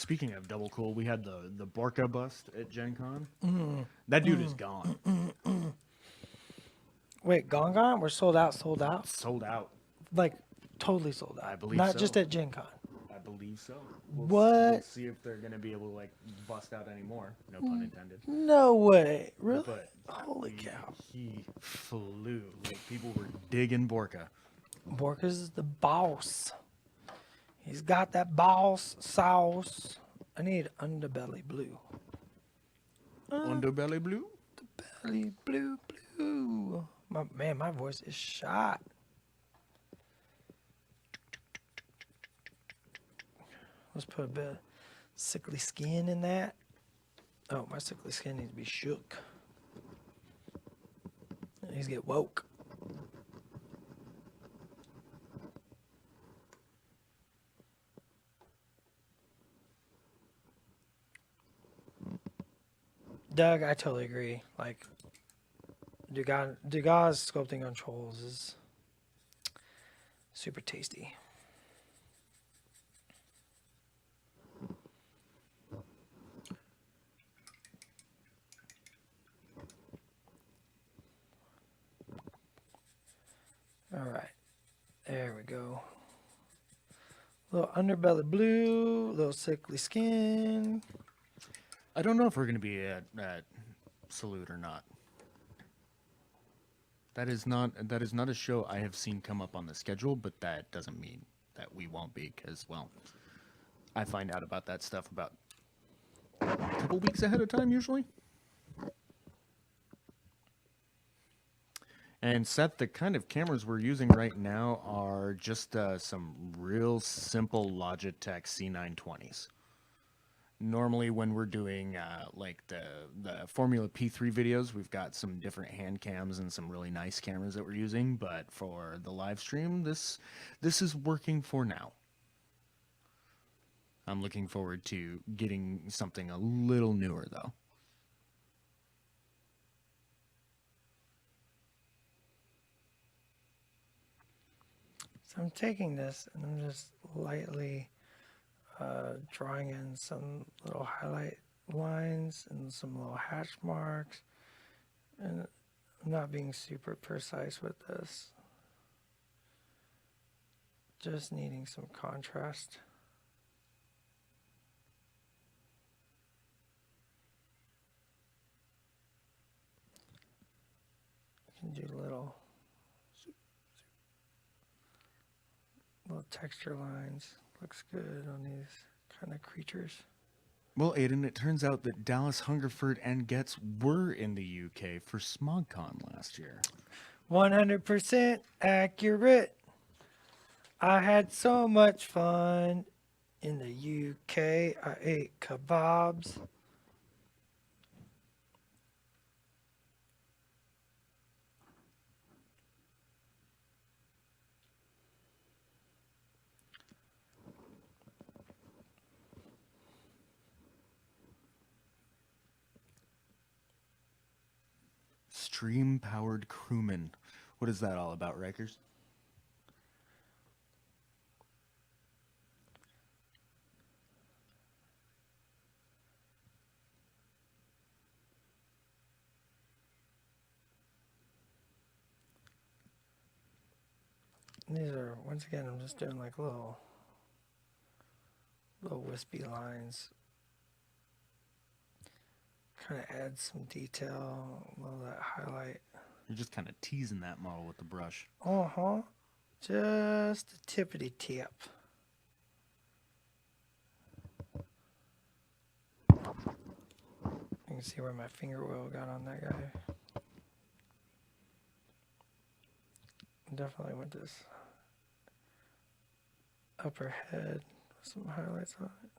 speaking of double cool, we had the Borka bust at Gen Con. That dude is gone. Wait, gone? We're sold out, sold out? Sold out. Like, totally sold out. I believe Not so. just at Gen Con. I believe so. What? We'll see if they're going to be able to, like, bust out anymore. No pun intended. No way. Really? But Holy cow. he flew. Like, people were digging Borka. Borka's the boss. He's got that boss sauce. I need underbelly blue. Underbelly blue? Belly blue, blue. My voice is shot. Let's put a bit of sickly skin in that. Oh, my sickly skin needs to be shook. It needs to get woke. Doug, I totally agree. Like, Degas sculpting on trolls is super tasty. All right, there we go. Little underbelly blue, little sickly skin. I don't know if we're going to be at Salute or not. That is not a show I have seen come up on the schedule, but that doesn't mean that we won't be, because, well, I find out about that stuff about a couple weeks ahead of time usually. And Seth, the kind of cameras we're using right now are just some real simple Logitech C920s. Normally when we're doing like the Formula P3 videos, we've got some different hand cams and some really nice cameras that we're using, but for the live stream, this is working for now. I'm looking forward to getting something a little newer though. So I'm taking this and I'm just lightly drawing in some little highlight lines and some little hatch marks, and I'm not being super precise with this, just needing some contrast. I can do little texture lines. Looks good on these kind of creatures. Well, Aiden, it turns out that Dallas, Hungerford, and Getz were in the UK for SmogCon last year. 100% accurate. I had so much fun in the UK. I ate kebabs. Stream-powered crewman. What is that all about, Rikers? These are, once again, I'm just doing like little wispy lines. Kind of add some detail, a little of that highlight. You're just kind of teasing that model with the brush. Uh-huh. Just a tippity tip. You can see where my finger oil got on that guy. Definitely went this upper head with some highlights on it.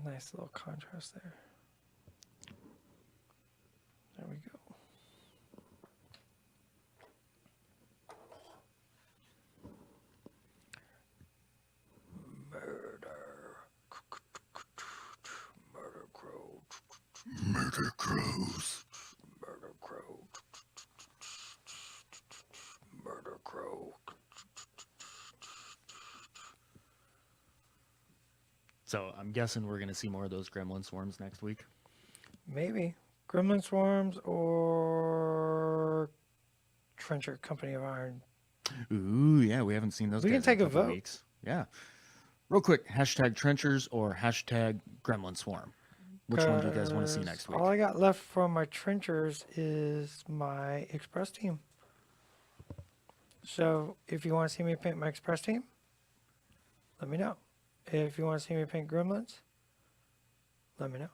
Nice little contrast there. There we go. Murder crow. Murder crows. Murder crow. Murder crow. So I'm guessing we're going to see more of those gremlin swarms next week. Maybe Gremlin Swarms or Trencher Company of Iron. Ooh, yeah, we haven't seen those We guys can in take a couple vote. weeks. Yeah. Real quick, hashtag trenchers or hashtag gremlin swarm. Which one do you guys want to see 'Cause next week? All I got left for my trenchers is my express team. So if you want to see me paint my express team, let me know. If you want to see me paint gremlins, let me know.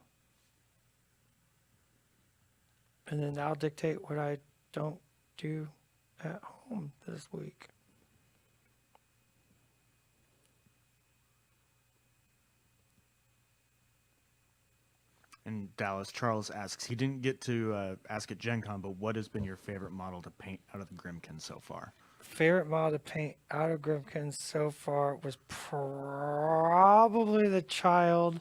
And then I'll dictate what I don't do at home this week. And Dallas, Charles asks, he didn't get to ask at Gen Con, but what has been your favorite model to paint out of the Grimkin so far? Favorite model to paint out of Grimkin so far was probably the child.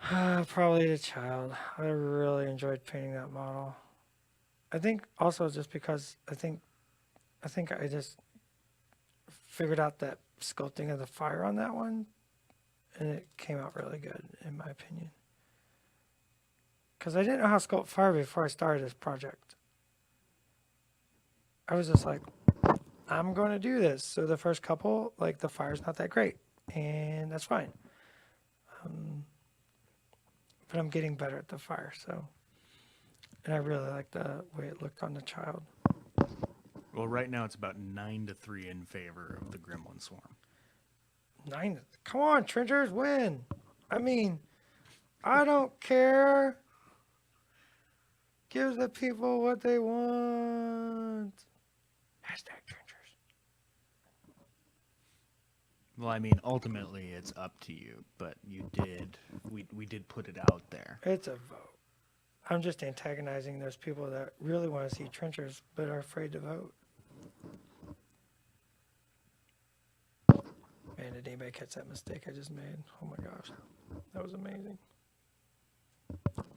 Probably the child. I really enjoyed painting that model. I think also just because I think I just figured out that sculpting of the fire on that one, and it came out really good in my opinion. Because I didn't know how to sculpt fire before I started this project. I was just like, I'm going to do this. So the first couple, like the fire's not that great, and that's fine. But I'm getting better at the fire, so. And I really like the way it looked on the child. Well, right now it's about 9-3 in favor of the Gremlin Swarm. 9. Come on, Trenchers, win. I mean, I don't care. Give the people what they want. Hashtag Trenchers. Well, I mean, ultimately it's up to you, but we did put it out there. It's a vote. I'm just antagonizing those people that really want to see Trenchers but are afraid to vote. Man, did anybody catch that mistake I just made? Oh my gosh. That was amazing.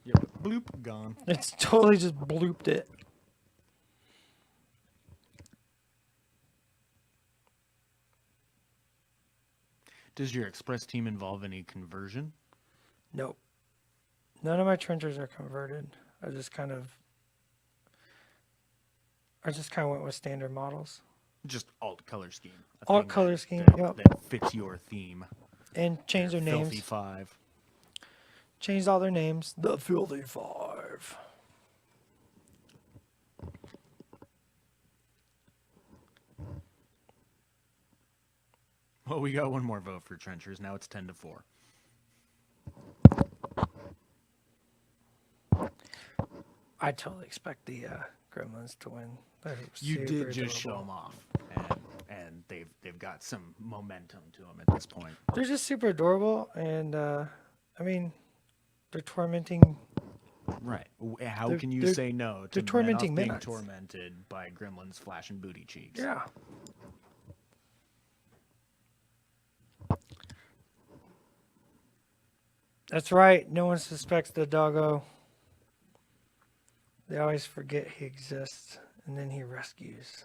Yep. Bloop, gone. It's totally just blooped it. Does your express team involve any conversion? Nope. None of my trenchers are converted. I just kind of went with standard models. Just alt color scheme. A Alt thing color that- scheme, that, yep. that fits your theme. And changed their Filthy names. 5. Changed all their names. The Filthy Five. Well, we got one more vote for trenchers. Now it's 10-4. I totally expect the Gremlins to win. They're You super did just show adorable. them off, and they've got some momentum to them at this point. They're just super adorable, and I mean, they're tormenting. Right? How They're- can you they're- say no to they're tormenting being midnights. tormented by gremlins flashing booty cheeks? Yeah. That's right. No one suspects the doggo. They always forget he exists, and then he rescues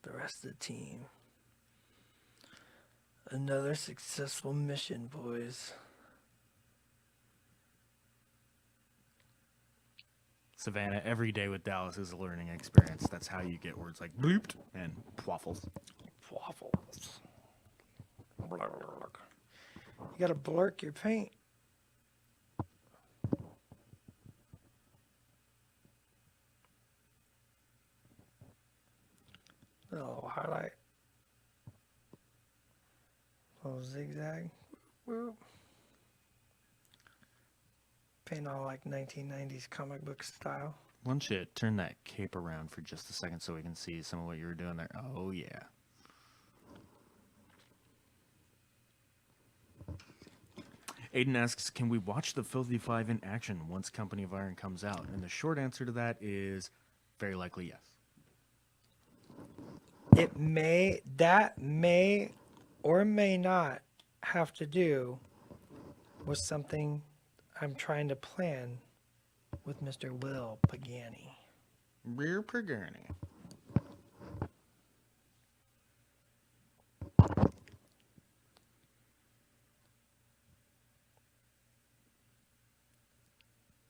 the rest of the team. Another successful mission, boys. Savannah, every day with Dallas is a learning experience. That's how you get words like blooped and waffles. Waffles. Blurk. You gotta blurk your paint. Little highlight. Little zigzag. Whoop. Paint all like 1990s comic book style. Why don't you turn that cape around for just a second so we can see some of what you were doing there? Oh, yeah. Aiden asks, can we watch the Filthy Five in action once Company of Iron comes out? And the short answer to that is very likely yes. That may or may not have to do with something I'm trying to plan with Mr. Will Pagani. Rear Pagani.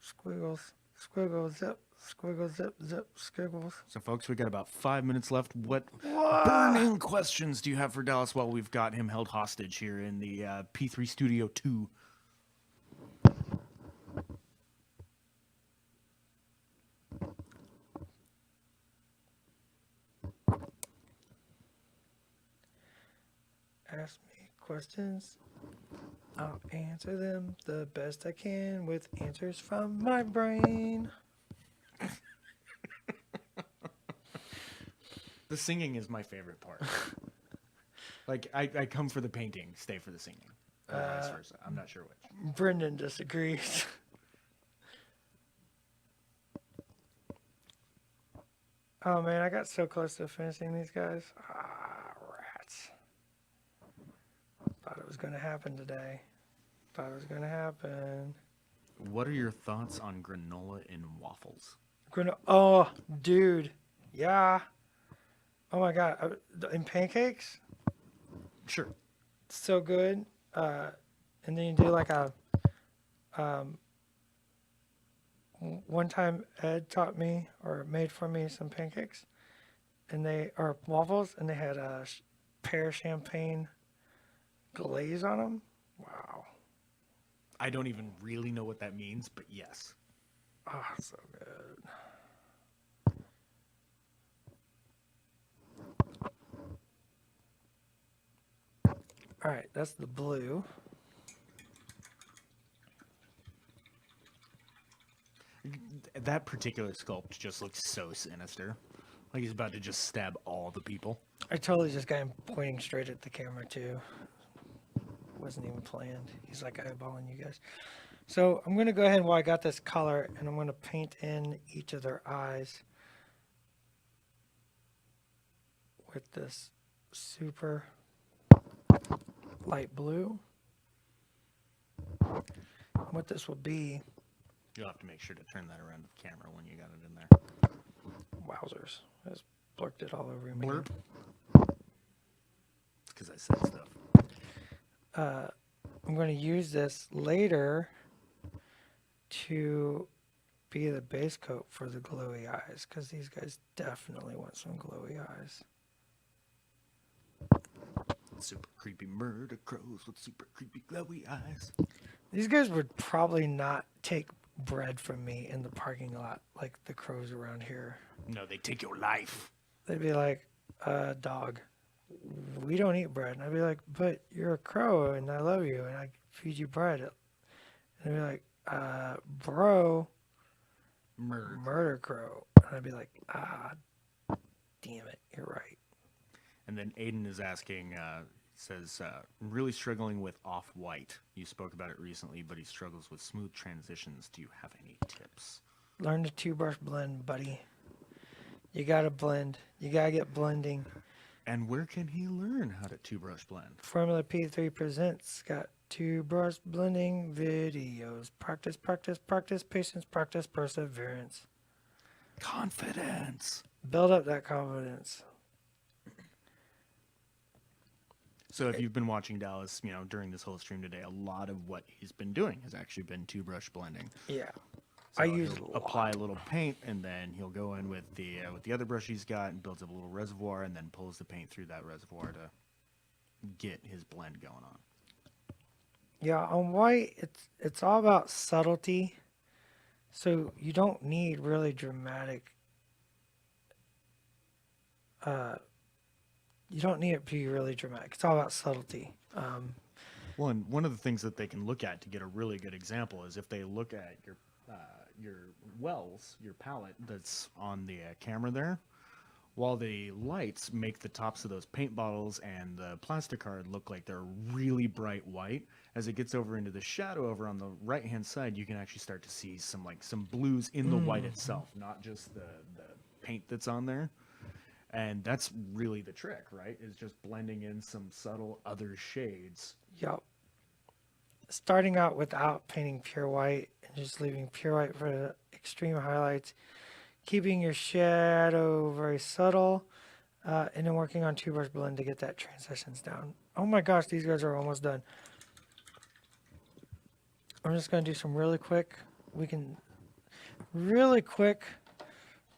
squiggles, squiggle, zip, squiggle, zip, zip, squiggles. So, folks, we got about 5 minutes left. What burning questions do you have for Dallas while we've got him held hostage here in the P3 Studio 2? Ask me questions. I'll answer them the best I can with answers from my brain. The singing is my favorite part. Like, I come for the painting, stay for the singing. Or vice versa. I'm not sure which. Brendan disagrees. Oh man, I got so close to finishing these guys. Ah, rats. Thought it was going to happen today. Thought it was going to happen. What are your thoughts on granola in waffles? Oh, dude. Yeah. Oh my God. In pancakes? Sure. So good. And then you do like a one time Ed taught me or made for me some pancakes, and they are waffles, and they had a pear champagne glaze on them. Wow. I don't even really know what that means, but yes. Oh, so good. All right, that's the blue. That particular sculpt just looks so sinister. Like he's about to just stab all the people. I totally just got him pointing straight at the camera too. Wasn't even planned. He's like eyeballing you guys. So I'm gonna go ahead while I got this color, and I'm gonna paint in each of their eyes with this super light blue. What this will be, You'll have to make sure to turn that around to the camera when you got it in there. wowzers, I just blurked it all over me. Blurp. It's because I said stuff. I'm going to use this later to be the base coat for the glowy eyes, because these guys definitely want some glowy eyes. Super creepy murder crows with super creepy glowy eyes. These guys would probably not take bread from me in the parking lot like the crows around here. No, they take your life. They'd be like, dog, we don't eat bread. And I'd be like, but you're a crow and I love you and I feed you bread. And they'd be like, bro, murder crow. And I'd be like, damn it, you're right. And then Aiden is asking, says, really struggling with off-white. You spoke about it recently, but he struggles with smooth transitions. Do you have any tips? Learn to two-brush blend, buddy. You gotta blend. You gotta get blending. And where can he learn how to two-brush blend? Formula P3 Presents got two-brush blending videos. Practice, practice, practice, patience, practice, perseverance. Confidence. Build up that confidence. So if you've been watching Dallas, during this whole stream today, a lot of what he's been doing has actually been two-brush blending. Yeah. So I use he'll apply a little paint, and then he'll go in with the other brush he's got and builds up a little reservoir, and then pulls the paint through that reservoir to get his blend going on. Yeah, on white, it's all about subtlety. So you don't need really dramatic. You don't need it to be really dramatic. It's all about subtlety. Well, and one of the things that they can look at to get a really good example is if they look at your wells, your palette that's on the camera there, while the lights make the tops of those paint bottles and the plastic card look like they're really bright white, as it gets over into the shadow over on the right-hand side, you can actually start to see some blues in the white itself, not just the paint that's on there. And that's really the trick, right? Is just blending in some subtle other shades. Yep. Starting out without painting pure white and just leaving pure white for the extreme highlights. Keeping your shadow very subtle. And then working on two-brush blend to get that transitions down. Oh my gosh, these guys are almost done. I'm just going to do some really quick. We can really quick,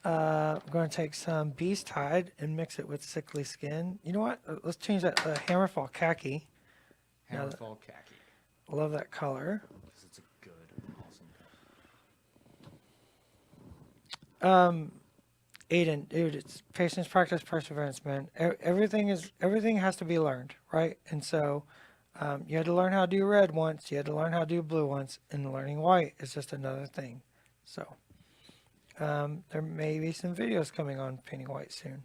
I'm going to take some Beast Hide and mix it with Sickly Skin. You know what? Let's change that to Hammerfall Khaki. Now that- Hammerfall khaki. Love that color. Because it's a good, awesome color. Aiden, dude, it's patience, practice, perseverance, man. Everything has to be learned, right? And so, you had to learn how to do red once, you had to learn how to do blue once, and learning white is just another thing. So, there may be some videos coming on painting white soon.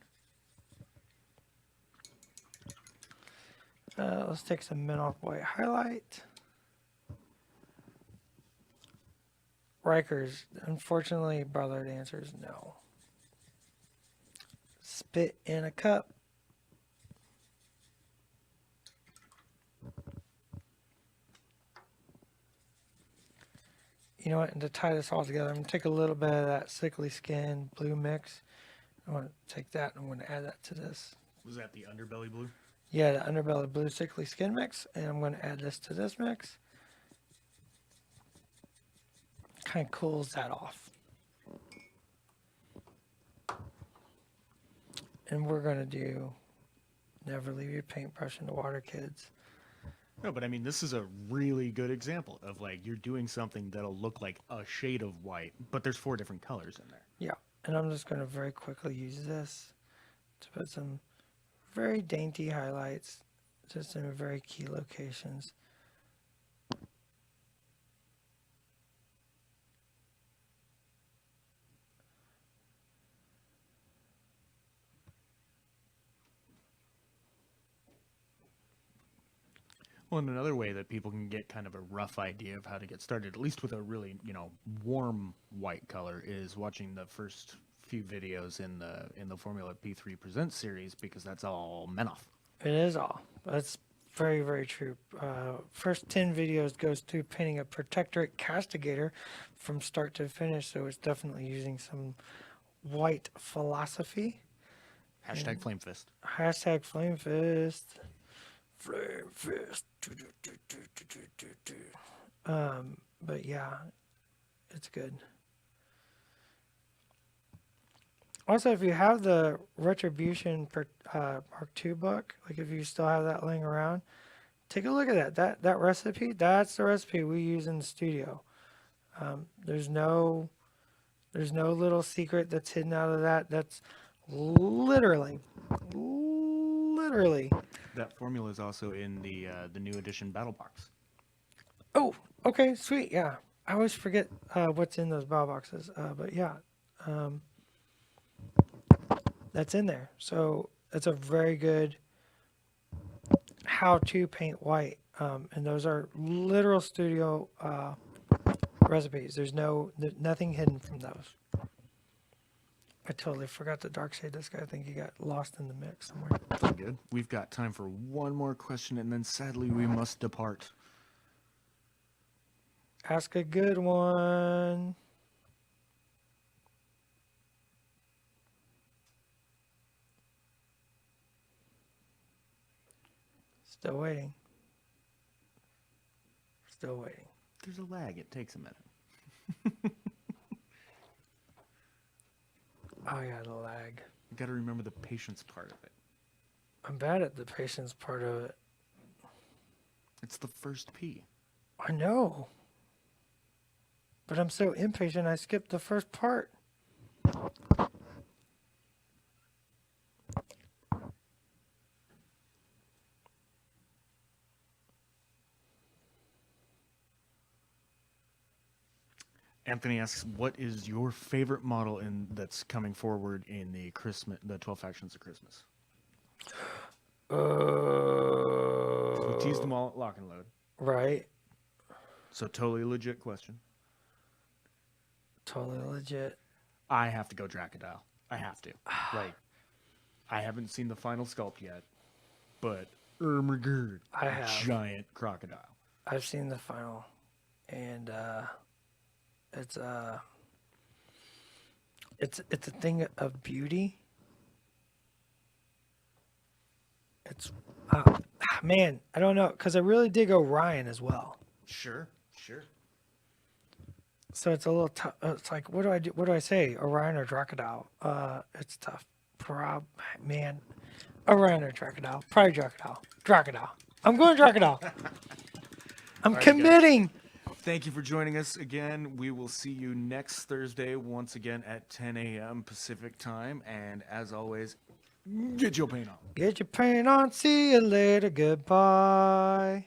Let's take some mint off white highlight. Rikers, unfortunately, brother, the answer is no. Spit in a cup. You know what? And to tie this all together, I'm going to take a little bit of that Sickly Skin blue mix. I want to take that and I'm going to add that to this. Was that the underbelly blue? Yeah, the Underbelly Blue Sickly Skin mix. And I'm going to add this to this mix. Kind of cools that off. And we're going to do Never Leave Your Paintbrush in the Water, kids. No, but I mean, this is a really good example of like you're doing something that'll look like a shade of white, but there's 4 different colors in there. Yeah, and I'm just going to very quickly use this to put some very dainty highlights just in very key locations. Well, and another way that people can get kind of a rough idea of how to get started, at least with a really, warm white color, is watching the first few videos in the Formula P3 Presents series, because that's all Menoff. It is all. That's very, very true. First 10 videos goes to painting a Protectorate Castigator from start to finish, so it's definitely using some white philosophy. Hashtag Flame Fist. Hashtag Flame Fist. Flame Fist. But yeah, it's good. Also, if you have the Retribution Mark II book, like if you still have that laying around, take a look at that. That recipe, that's the recipe we use in the studio. There's no little secret that's hidden out of that. That's literally. That formula is also in the new edition battle box. Oh, okay, sweet, yeah. I always forget what's in those battle boxes, but yeah, that's in there. So it's a very good how to paint white, and those are literal studio recipes. There's nothing hidden from those. I totally forgot to dark shade this guy. I think he got lost in the mix somewhere. Very good. We've got time for one more question, and then sadly we must depart. Ask a good one. Still waiting. Still waiting. There's a lag. It takes a minute. Oh yeah, the lag. You got to remember the patience part of it. I'm bad at the patience part of it. It's the first P. I know. But I'm so impatient I skipped the first part. Anthony asks, "What is your favorite model that's coming forward in the 12 Factions of Christmas?" We'll tease them all at Lock and Load. Right. So totally legit question. Totally legit. I have to go Dracodile. I have to. Like, I haven't seen the final sculpt yet, but Ermagerd, I have. giant crocodile. I've seen the final, and it's a thing of beauty. It's man, I don't know, because I really dig Orion as well. Sure. So it's a little tough. It's like, what do I do? What do I say? Orion or Crocodile? It's tough. Man, Orion or Crocodile? Probably Crocodile. Crocodile. I'm going Crocodile. I'm right, guys. committing. Thank you for joining us again. We will see you next Thursday, once again at 10 a.m. Pacific time. And as always, get your paint on. Get your paint on. See you later. Goodbye.